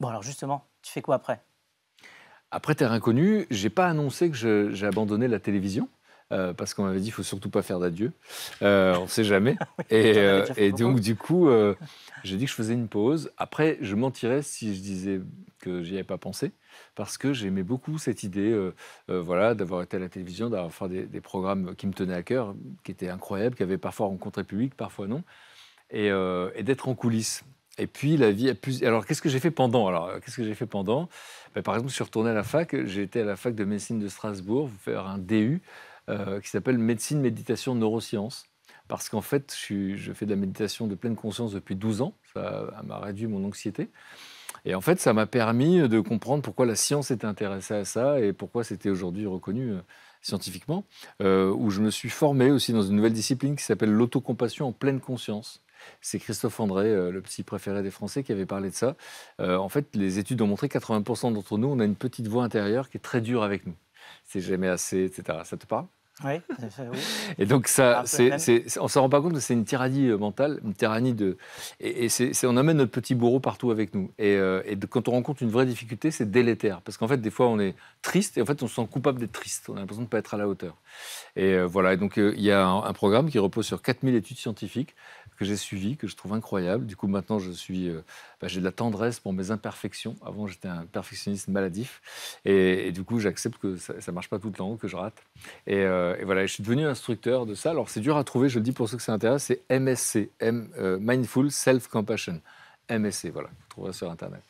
Bon, alors justement, tu fais quoi après? Après Terre inconnue, j'ai pas annoncé que j'ai abandonné la télévision, parce qu'on m'avait dit: «Il faut surtout pas faire d'adieu, on sait jamais» Oui, et tu en avais heu déjà fait et beaucoup. donc du coup, j'ai dit que je faisais une pause. Après, je mentirais si je disais que j'y avais pas pensé, parce que j'aimais beaucoup cette idée, voilà, d'avoir été à la télévision, d'avoir fait des programmes qui me tenaient à cœur, qui étaient incroyables, qui avaient parfois rencontré le public, parfois non et d'être en coulisses. Et puis la vie a plus alors qu'est-ce que j'ai fait pendant? Alors, qu'est-ce que j'ai fait pendant? Bah, par exemple, je suis retourné à la fac, j'ai été à la fac de médecine de Strasbourg faire un DU, qui s'appelle médecine, méditation, neurosciences. Parce qu'en fait, je fais de la méditation de pleine conscience depuis 12 ans, ça m'a réduit mon anxiété et en fait, ça m'a permis de comprendre pourquoi la science était intéressée à ça et pourquoi c'était aujourd'hui reconnu, scientifiquement. Où je me suis formé aussi dans une nouvelle discipline qui s'appelle l'autocompassion en pleine conscience. C'est Christophe André, le psy préféré des Français, qui avait parlé de ça. En fait, les études ont montré que 80 d'entre nous, on a une petite voix intérieure qui est très dure avec nous. C'est jamais assez, et cetera. Ça te parle? Oui, oui, Et donc ça ça, parle peu même. on s'en rend pas compte que c'est une tyrannie mentale, une tyrannie de, et on emmène notre petit bourreau partout avec nous. Quand on rencontre une vraie difficulté, c'est délétère, parce qu'en fait, des fois, on est triste et en fait, on se sent coupable d'être triste. On a l'impression de ne pas être à la hauteur. Voilà. Et donc, il y a un programme qui repose sur 4000 études scientifiques que j'ai suivies, que je trouve incroyable. Du coup, maintenant, j'ai de la tendresse pour mes imperfections. Avant, j'étais un perfectionniste maladif. Et du coup, j'accepte que ça ne marche pas tout le temps, que je rate. Et voilà, je suis devenu instructeur de ça. Alors, c'est dur à trouver, je le dis pour ceux que ça intéresse, c'est MSC, Mindful Self Compassion. MSC, voilà, vous trouverez sur Internet.